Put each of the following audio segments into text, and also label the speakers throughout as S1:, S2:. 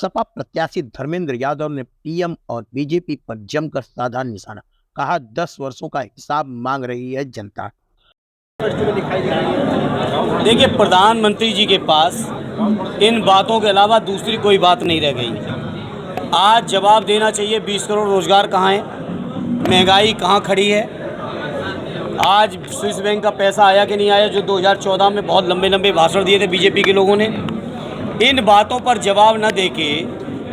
S1: सपा प्रत्याशी धर्मेंद्र यादव ने पीएम और बीजेपी पर जमकर साधा निशाना। कहा 10 वर्षों का हिसाब मांग रही है जनता।
S2: देखिए, प्रधानमंत्री जी के पास इन बातों के अलावा दूसरी कोई बात नहीं रह गई। आज जवाब देना चाहिए 20 करोड़ रोजगार कहाँ है, महंगाई कहाँ खड़ी है, आज स्विस बैंक का पैसा आया कि नहीं आया, जो 2014 में बहुत लंबे लंबे भाषण दिए थे बीजेपी के लोगों ने। इन बातों पर जवाब न देके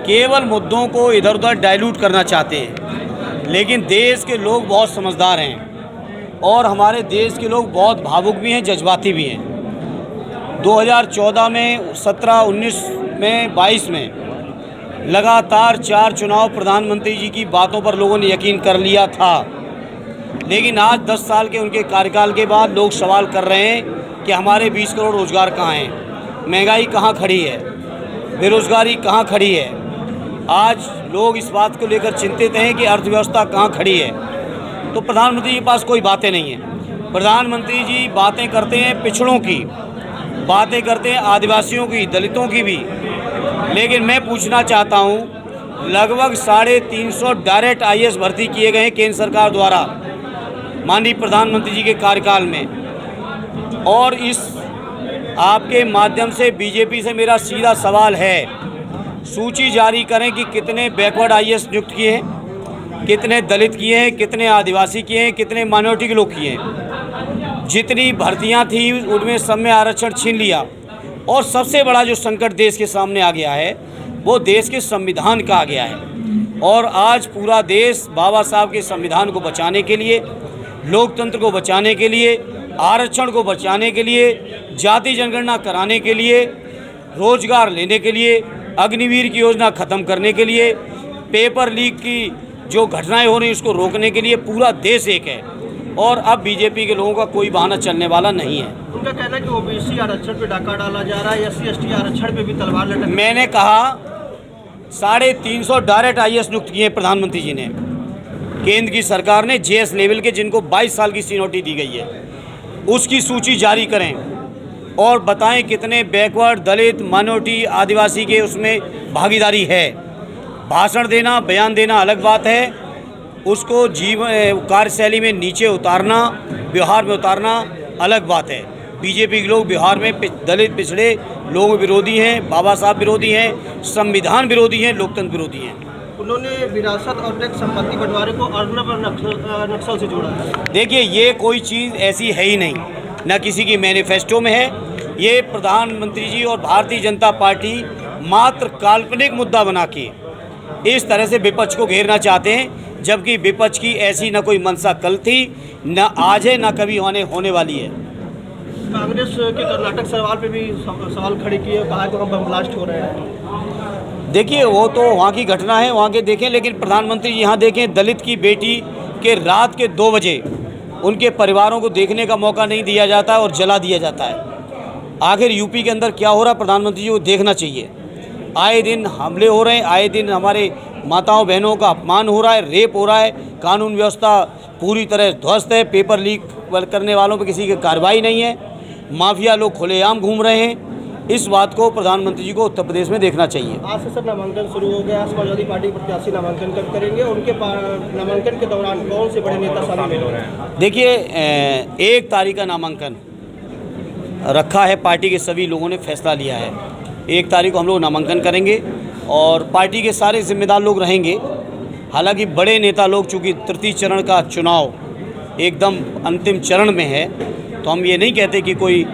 S2: केवल मुद्दों को इधर उधर डाइल्यूट करना चाहते हैं। लेकिन देश के लोग बहुत समझदार हैं और हमारे देश के लोग बहुत भावुक भी हैं, जज्बाती भी हैं। 2014 में, 17, 19 में, 22 में लगातार 4 चुनाव प्रधानमंत्री जी की बातों पर लोगों ने यकीन कर लिया था। लेकिन आज 10 साल के उनके कार्यकाल के बाद लोग सवाल कर रहे हैं कि हमारे 20 करोड़ रोजगार कहाँ हैं, महंगाई कहाँ खड़ी है, बेरोजगारी कहाँ खड़ी है। आज लोग इस बात को लेकर चिंतित हैं कि अर्थव्यवस्था कहाँ खड़ी है। तो प्रधानमंत्री के पास कोई बातें नहीं हैं। प्रधानमंत्री जी बातें करते हैं पिछड़ों की, बातें करते हैं आदिवासियों की, दलितों की भी। लेकिन मैं पूछना चाहता हूँ, लगभग 350 डायरेक्ट IAS भर्ती किए गए हैं केंद्र सरकार द्वारा माननीय प्रधानमंत्री जी के कार्यकाल में। और इस आपके माध्यम से बीजेपी से मेरा सीधा सवाल है, सूची जारी करें कि कितने बैकवर्ड IAS नियुक्त किए हैं, कितने दलित किए हैं, कितने आदिवासी किए हैं, कितने माइनॉरिटी के लोग किए हैं। जितनी भर्तियां थी उनमें सब में आरक्षण छीन लिया। और सबसे बड़ा जो संकट देश के सामने आ गया है वो देश के संविधान का आ गया है। और आज पूरा देश बाबा साहब के संविधान को बचाने के लिए, लोकतंत्र को बचाने के लिए, आरक्षण को बचाने के लिए, जाति जनगणना कराने के लिए, रोजगार लेने के लिए, अग्निवीर की योजना ख़त्म करने के लिए, पेपर लीक की जो घटनाएं हो रही उसको रोकने के लिए पूरा देश एक है। और अब बीजेपी के लोगों का कोई बहाना चलने वाला नहीं है।
S3: उनका कहना है कि OBC आरक्षण पे डाका डाला जा रहा है, SC ST आरक्षण पे भी तलवार लटक।
S2: मैंने कहा 350 डायरेक्ट IAS नियुक्त किए प्रधानमंत्री जी ने, केंद्र की सरकार ने JS लेवल के, जिनको 22 साल की सीनियोरिटी दी गई है, उसकी सूची जारी करें और बताएं कितने बैकवर्ड, दलित, माइनॉरिटी, आदिवासी के उसमें भागीदारी है। भाषण देना, बयान देना अलग बात है, उसको जीवन कार्यशैली में नीचे उतारना, व्यवहार में उतारना अलग बात है। बीजेपी के लोग बिहार में दलित, पिछड़े लोग विरोधी हैं, बाबा साहब विरोधी हैं, संविधान विरोधी हैं, लोकतंत्र विरोधी हैं।
S3: उन्होंने विरासत और टैक्स संपत्ति बंटवारे को अर्नब और नक्सल से जोड़ा है।
S2: देखिए, ये कोई चीज़ ऐसी है ही नहीं, न किसी की मैनिफेस्टो में है। ये प्रधानमंत्री जी और भारतीय जनता पार्टी मात्र काल्पनिक मुद्दा बना के इस तरह से विपक्ष को घेरना चाहते हैं, जबकि विपक्ष की ऐसी न कोई मंशा कल थी, न आज है, न कभी होने वाली है।
S3: कांग्रेस के कर्नाटक सवाल पे भी सवाल खड़े किए, कहा कि वहाँ बम ब्लास्ट हो रहे हैं।
S2: देखिए, वो तो वहाँ की घटना है, वहाँ के देखें। लेकिन प्रधानमंत्री जी यहाँ देखें, दलित की बेटी के रात के 2 बजे उनके परिवारों को देखने का मौका नहीं दिया जाता है और जला दिया जाता है। आखिर यूपी के अंदर क्या हो रहा है, प्रधानमंत्री जी को देखना चाहिए। आए दिन हमले हो रहे हैं, आए दिन हमारे माताओं बहनों का अपमान हो रहा है, रेप हो रहा है, कानून व्यवस्था पूरी तरह ध्वस्त है, पेपर लीक करने वालों पर किसी की कार्रवाई नहीं है, माफिया लोग खुलेआम घूम रहे हैं। इस बात को प्रधानमंत्री जी को उत्तर प्रदेश में देखना चाहिए।
S3: आज से सर नामांकन शुरू हो गया, समाजवादी पार्टी प्रत्याशी नामांकन कब करेंगे, उनके नामांकन के दौरान कौन से बड़े नेता शामिल हो रहे हैं?
S2: देखिए, 1 तारीख का नामांकन रखा है, पार्टी के सभी लोगों ने फैसला लिया है। 1 तारीख को हम लोग नामांकन करेंगे और पार्टी के सारे जिम्मेदार लोग रहेंगे। हालांकि बड़े नेता लोग, चूँकि तृतीय चरण का चुनाव एकदम अंतिम चरण में है, तो हम ये नहीं कहते कि कोई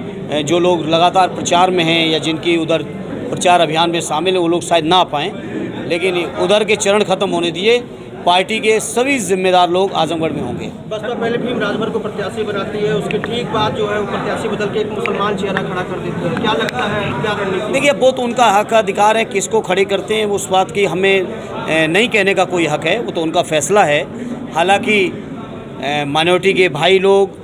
S2: जो लोग लगातार प्रचार में हैं या जिनकी उधर प्रचार अभियान में शामिल हैं वो लोग शायद ना आ पाएँ। लेकिन उधर के चरण ख़त्म होने दिए, पार्टी के सभी जिम्मेदार लोग आजमगढ़ में होंगे।
S3: बसपा पहले भीम राजभर को प्रत्याशी बनाती है, उसके ठीक बाद जो है वो प्रत्याशी बदल के एक मुसलमान चेहरा खड़ा कर देती है। क्या लगता है, क्या रणनीति?
S2: देखिए, वो तो उनका हक अधिकार है, किसको खड़े करते हैं उस बात की हमें नहीं कहने का कोई हक है, वो तो उनका फैसला है। हालांकि माइनॉरिटी के भाई लोग,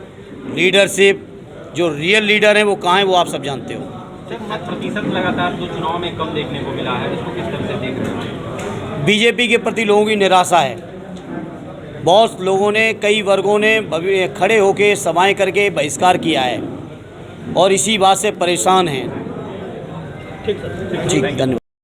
S2: लीडरशिप, जो रियल लीडर हैं वो कहाँ हैं वो आप सब जानते हो।
S4: प्रतिशत लगातार 2 चुनाव में कम देखने को मिला है, इसको किस तरह से देख रहे हैं?
S2: बीजेपी के प्रति लोगों की निराशा है। बहुत लोगों ने, कई वर्गों ने खड़े होकर सभाएं करके बहिष्कार किया है और इसी बात से परेशान हैं।
S3: ठीक है,
S2: जी, धन्यवाद।